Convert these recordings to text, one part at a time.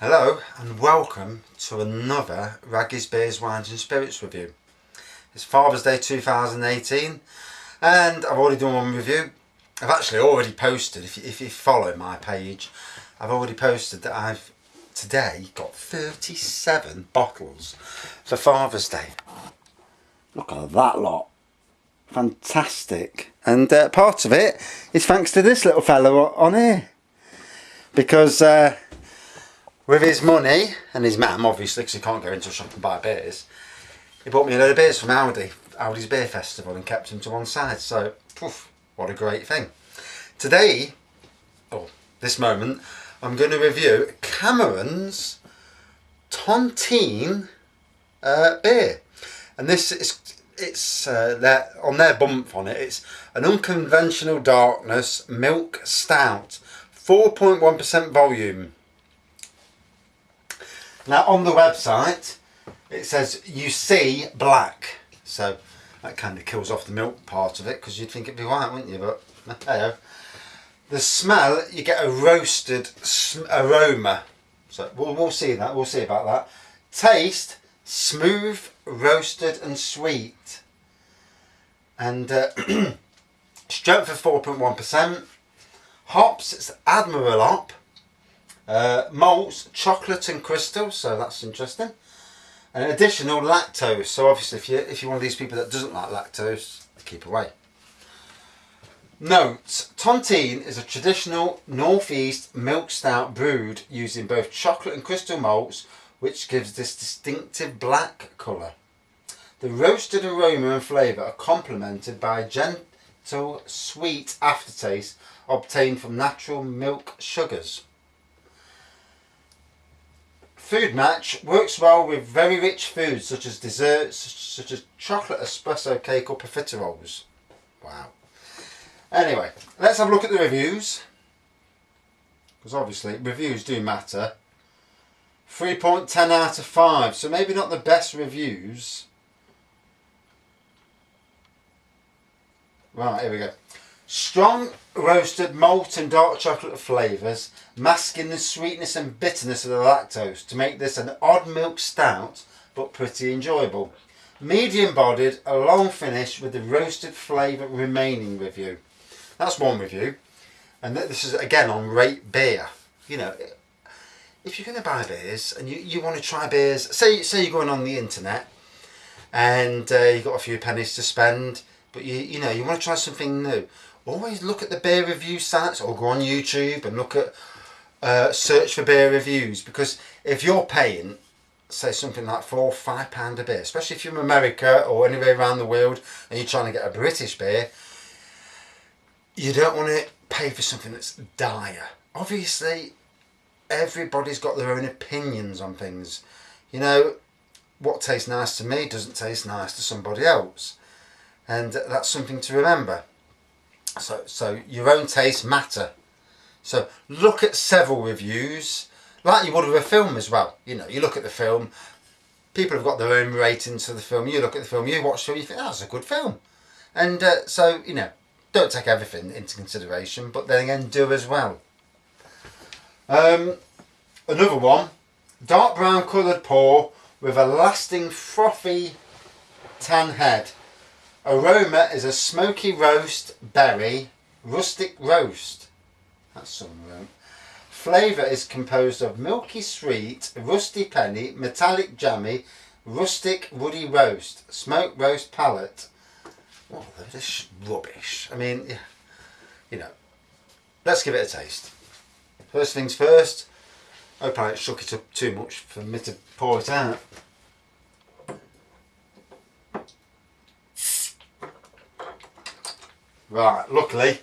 Hello and welcome to another Raggy's Beers, Wines and Spirits review. It's Father's Day 2018 and I've already done one review. I've actually already posted, if you follow my page, I've already posted that I've today got 37 bottles for Father's Day. Look at that lot. Fantastic. And part of it is thanks to this little fellow on here. Because with his money, and his mum obviously, because he can't go into a shop and buy beers, he bought me a load of beers from Aldi's Beer Festival, and kept them to one side. So, poof, what a great thing. Today, or this moment, I'm going to review Camerons Tontine beer. And this is, it's on their bump on it, it's an unconventional darkness milk stout, 4.1% volume. Now on the website it says you see black, so that kind of kills off the milk part of it, because you'd think it'd be white, wouldn't you? But hey, the smell, you get a roasted aroma, so we'll see that, we'll see about that. Taste, smooth, roasted and sweet, and strength of 4.1%. Hops, it's Admiral hop. Malts, chocolate and crystal, so that's interesting. And additional lactose, so obviously if you're one of these people that doesn't like lactose, keep away. Notes: Tontine is a traditional northeast milk stout brewed using both chocolate and crystal malts, which gives this distinctive black colour. The roasted aroma and flavour are complemented by a gentle sweet aftertaste obtained from natural milk sugars. Food match, works well with very rich foods such as desserts, such as chocolate espresso cake or profiteroles. Wow. Anyway, let's have a look at the reviews, because obviously reviews do matter. 3.10 out of 5, so maybe not the best reviews. Right, here we go. Strong roasted malt and dark chocolate flavours, masking the sweetness and bitterness of the lactose to make this an odd milk stout, but pretty enjoyable. Medium bodied, a long finish with the roasted flavour remaining review. That's one review. And this is again on Rate Beer. You know, if you're going to buy beers and you want to try beers, say you're going on the internet and you've got a few pennies to spend, but you want to try something new. Always look at the beer review sites, or go on YouTube and look at search for beer reviews, because if you're paying, say, something like £4 or £5 a beer, especially if you're in America or anywhere around the world and you're trying to get a British beer, you don't want to pay for something that's dire. Obviously everybody's got their own opinions on things. You know, what tastes nice to me doesn't taste nice to somebody else, and that's something to remember. So your own tastes matter. So look at several reviews, like you would with a film as well. You know, you look at the film, people have got their own ratings for the film. You look at the film, you watch the film, you think, oh, that's a good film. And so, you know, don't take everything into consideration, but then again, do as well. Another one, dark brown coloured pour with a lasting frothy tan head. Aroma is a smoky roast berry, rustic roast. That's some aroma. Flavour is composed of milky sweet, rusty penny, metallic jammy, rustic woody roast, smoked roast palate. Oh, this rubbish. I mean, you know, let's give it a taste. First things first. Hope I shook it up too much for me to pour it out. Right, luckily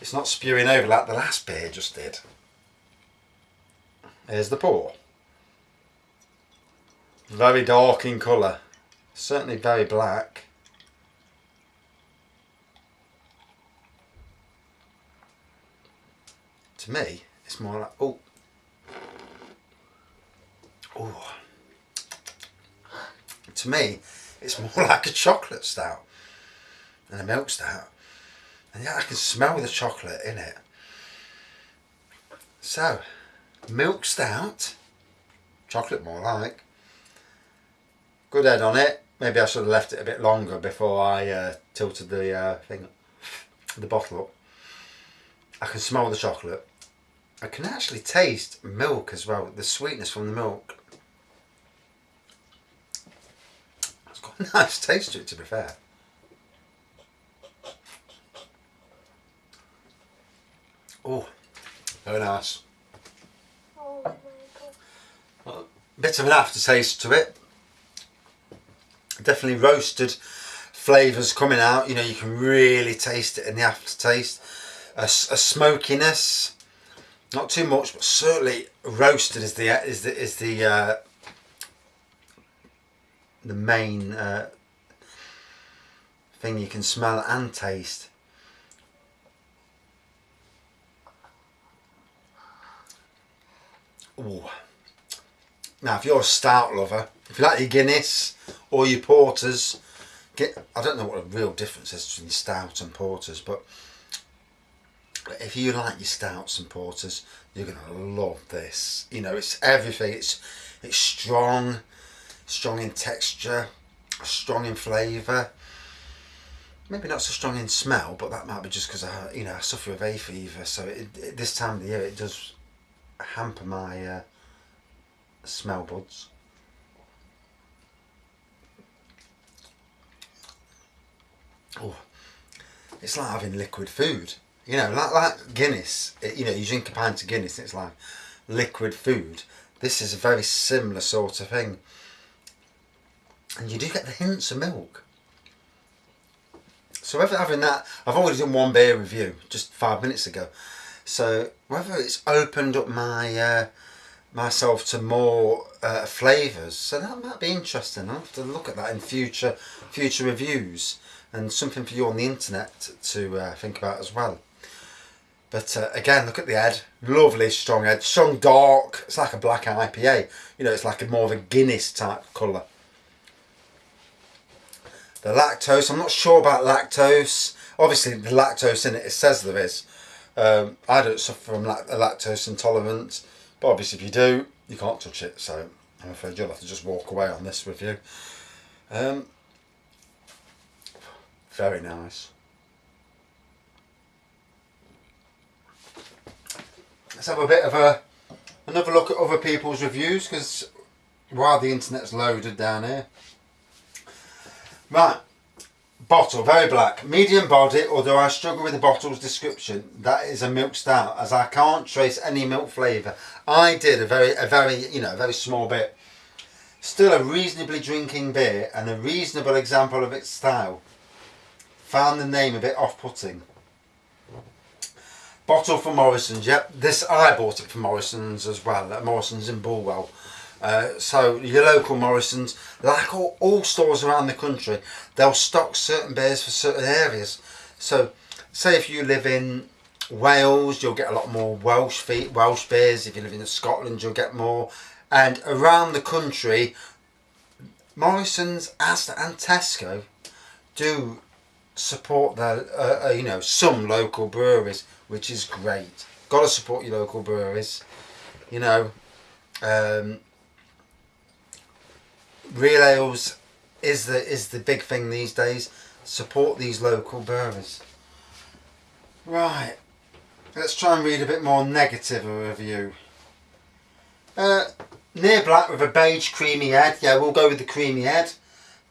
it's not spewing over like the last beer just did. Here's the pour. Very dark in colour, certainly very black. To me, it's more like, oh, to me, it's more like a chocolate stout than a milk stout. And yeah, I can smell the chocolate in it. So, milk stout, chocolate more like. Good head on it. Maybe I should have left it a bit longer before I tilted the the bottle up. I can smell the chocolate. I can actually taste milk as well, the sweetness from the milk. It's got a nice taste to it, to be fair. Oh, very nice. Oh my God. Bit of an aftertaste to it. Definitely roasted flavours coming out. You know, you can really taste it in the aftertaste. A smokiness, not too much, but certainly roasted is the main thing you can smell and taste. Ooh. Now, if you're a stout lover, if you like your Guinness or your porters, I don't know what the real difference is between stout and porters, but if you like your stouts and porters, you're going to love this. You know, it's everything. It's strong in texture, strong in flavour. Maybe not so strong in smell, but that might be just because I suffer with hay fever. So this time of the year, it does hamper my smell buds. Oh, it's like having liquid food. You know, like Guinness. You drink a pint of Guinness, it's like liquid food. This is a very similar sort of thing, and you do get the hints of milk. So whether having that, I've already done one beer review just 5 minutes ago. So whether it's opened up my myself to more flavours, so that might be interesting. I'll have to look at that in future reviews, and something for you on the internet to think about as well. But again, look at the head. Lovely strong head, strong dark. It's like a black IPA. You know, it's like more of a Guinness type colour. The lactose, I'm not sure about lactose. Obviously, the lactose in it says there is. I don't suffer from lactose intolerance, but obviously if you do, you can't touch it, so I'm afraid you'll have to just walk away on this review. Very nice. Let's have a bit of another look at other people's reviews, because while the internet's loaded down here. Right, bottle, very black, medium body, although I struggle with the bottle's description. That is a milk stout, as I can't trace any milk flavour. I did a very small bit. Still a reasonably drinking beer and a reasonable example of its style. Found the name a bit off-putting. Bottle from Morrison's, yep. This, I bought it from Morrison's as well, at Morrison's in Bulwell. So your local Morrison's, like all stores around the country, they'll stock certain beers for certain areas. So say if you live in Wales, you'll get a lot more Welsh beers. If you live in Scotland, you'll get more. And around the country, Morrison's, Asda and Tesco do support their some local breweries, which is great. Got to support your local breweries. Real ales is the big thing these days. Support these local breweries. Right, let's try and read a bit more negative of a review. Near black with a beige creamy head. Yeah, we'll go with the creamy head.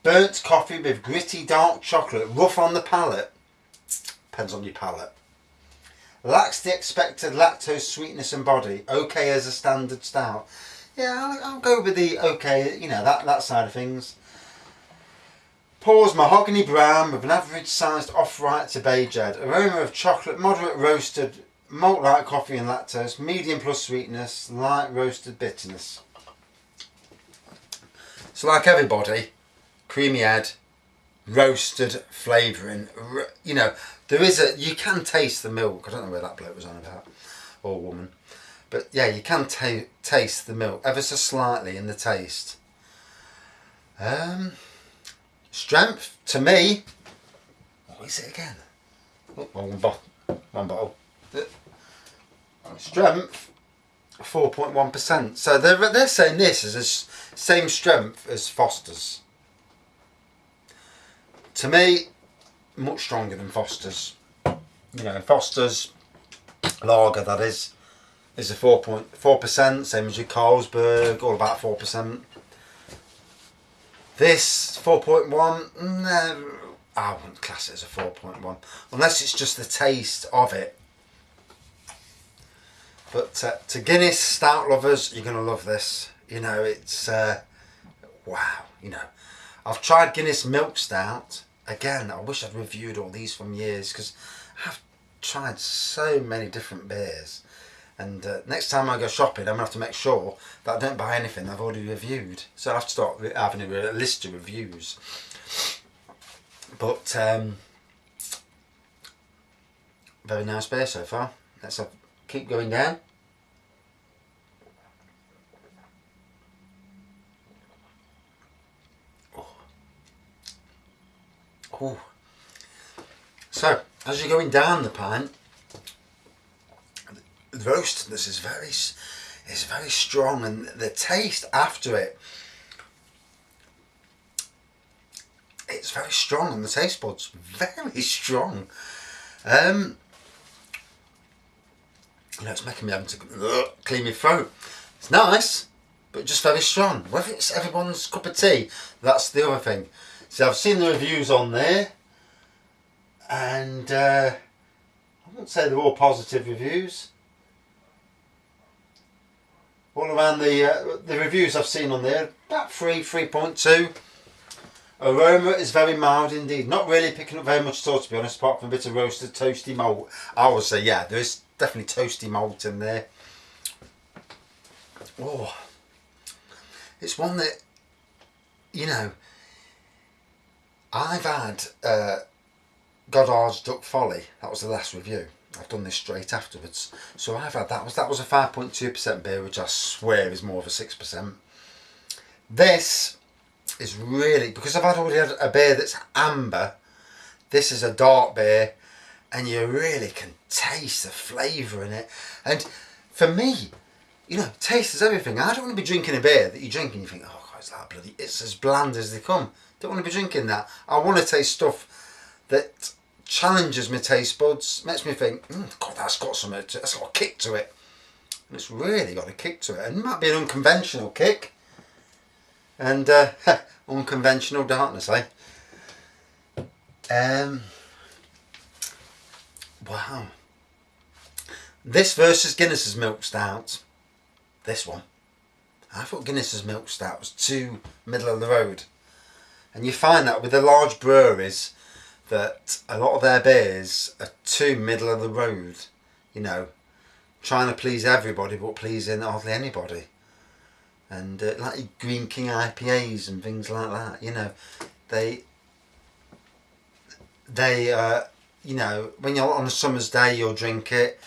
Burnt coffee with gritty dark chocolate. Rough on the palate. Depends on your palate. Lacks the expected lactose sweetness and body. Okay as a standard stout. Yeah, I'll go with the okay, that side of things. Pours mahogany brown with an average sized off-white to beige head. Aroma of chocolate, moderate roasted, malt like coffee and lactose, medium plus sweetness, light roasted bitterness. So like everybody, creamy head, roasted flavouring. You can taste the milk. I don't know where that bloke was on about, or woman. But yeah, you can taste the milk ever so slightly in the taste. Strength, to me, what is it again? Oh, one bottle. Strength, 4.1%. So they're saying this is the same strength as Foster's. To me, much stronger than Foster's. You know, Foster's lager, that is a 4.4%, same as your Carlsberg, all about 4%. This 4.1, no, I wouldn't class it as a 4.1, unless it's just the taste of it. But to Guinness stout lovers, you're going to love this. You know, it's, wow, you know. I've tried Guinness Milk Stout. Again, I wish I'd reviewed all these from years, because I've tried so many different beers. And next time I go shopping, I'm going to have to make sure that I don't buy anything I've already reviewed. So I have to start having a list of reviews. But, very nice beer so far. Let's keep going down. Oh. So, as you're going down the pint, the roastedness is very strong, and the taste after it, it's very strong on the taste buds. Very strong. You know, it's making me having to clean my throat. It's nice, but just very strong. Whether it's everyone's cup of tea, that's the other thing. So I've seen the reviews on there, and I wouldn't say they're all positive reviews. All around the reviews I've seen on there, about 3.2. Aroma is very mild indeed. Not really picking up very much at all, to be honest, apart from a bit of roasted toasty malt. I would say, yeah, there is definitely toasty malt in there. Oh, it's one that, you know, I've had Goddard's Duck Folly. That was the last review. I've done this straight afterwards. So I've had that was a 5.2% beer, which I swear is more of a 6%. This is really, because I've already had a beer that's amber, this is a dark beer, and you really can taste the flavour in it. And for me, you know, taste is everything. I don't want to be drinking a beer that you drink and you think, oh God, it's as bland as they come. Don't want to be drinking that. I want to taste stuff that challenges my taste buds, makes me think, God, that's got something to it, that's got a kick to it. And it's really got a kick to it. And it might be an unconventional kick. And unconventional darkness, eh? Wow. This versus Guinness's Milk Stout. This one. I thought Guinness's Milk Stout was too middle of the road. And you find that with the large breweries, that a lot of their beers are too middle of the road. You know, trying to please everybody but pleasing hardly anybody. And like Green King IPAs and things like that, you know, they you know, when you're on a summer's day, you'll drink it,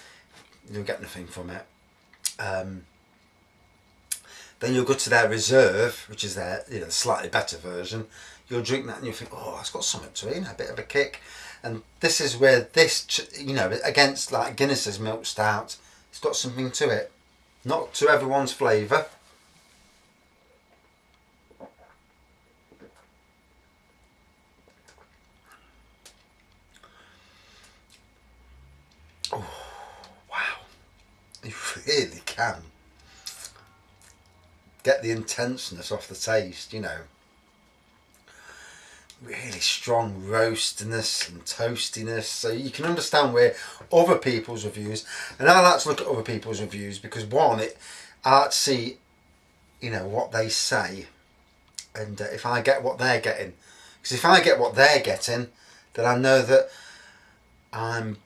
you'll get nothing from it. Then you'll go to their reserve, which is their, you know, slightly better version. You'll drink that and you'll think, oh, it's got something to it, you know, a bit of a kick. And this is where this, you know, against like Guinness's Milk Stout, it's got something to it. Not to everyone's flavour. Oh, wow. You really can get the intenseness off the taste, you know. Really strong roastiness and toastiness, so you can understand where other people's reviews, and I like to look at other people's reviews because one, I like to see, you know, what they say, and if I get what they're getting, because if I get what they're getting, then I know that I'm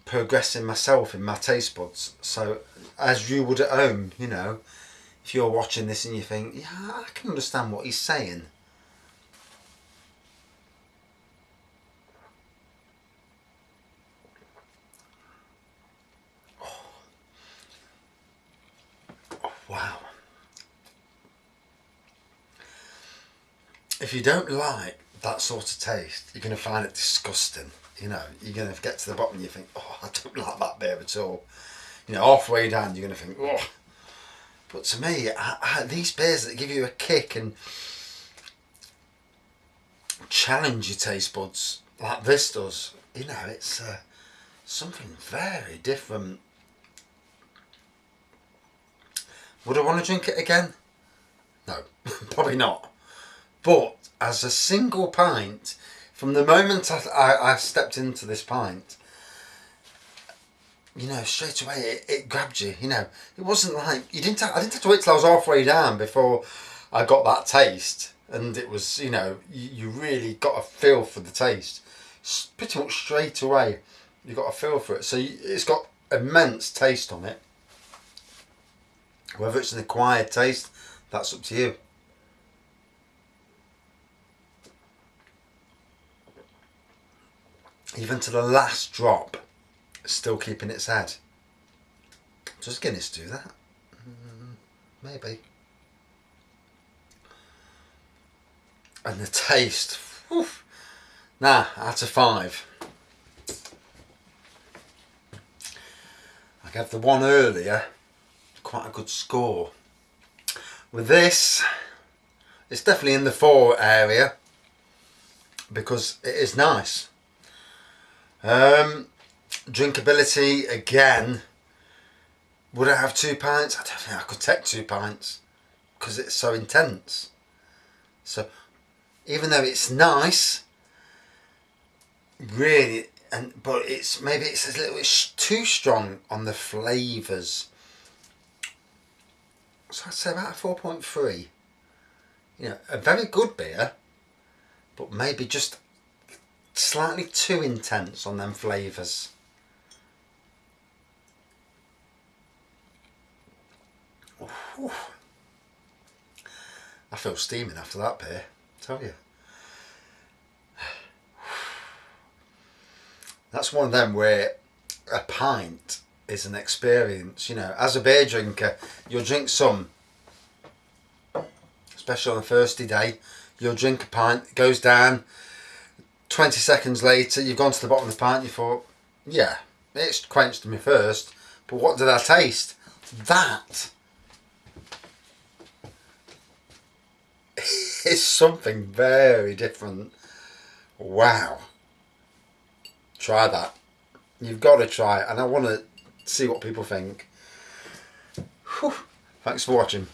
progressing myself in my taste buds. So as you would at home, you know, if you're watching this and you think, yeah, I can understand what he's saying. Wow. If you don't like that sort of taste, you're going to find it disgusting. You know, you're going to get to the bottom and you think, oh, I don't like that beer at all. You know, halfway down you're going to think, oh. But to me, these beers that give you a kick and challenge your taste buds like this does, you know, it's something very different. Would I want to drink it again? No, probably not. But as a single pint, from the moment I stepped into this pint, you know, straight away it grabbed you. You know, it wasn't like I didn't have to wait till I was halfway down before I got that taste, and it was, you know, you really got a feel for the taste. Pretty much straight away, you got a feel for it. So it's got immense taste on it. Whether it's an acquired taste, that's up to you. Even to the last drop, still keeping its head. Does Guinness do that? Maybe. And the taste, whew, nah, out of 5. I gave the one earlier quite a good score. With this, it's definitely in the 4 area because it is nice. Drinkability, again, would I have 2 pints? I don't think I could take 2 pints because it's so intense. So even though it's nice, really, but maybe it's a little bit too strong on the flavours. So I'd say about a 4.3. You know, a very good beer, but maybe just slightly too intense on them flavours. I feel steaming after that beer, I tell you. That's one of them where a pint is an experience. You know, as a beer drinker, you'll drink some, especially on a thirsty day. You'll drink a pint, it goes down. 20 seconds later, you've gone to the bottom of the pint. You thought, yeah, it's quenched me first, but what did I taste? That is something very different. Wow. Try that. You've got to try it, and I want to see what people think. Whew. Thanks for watching.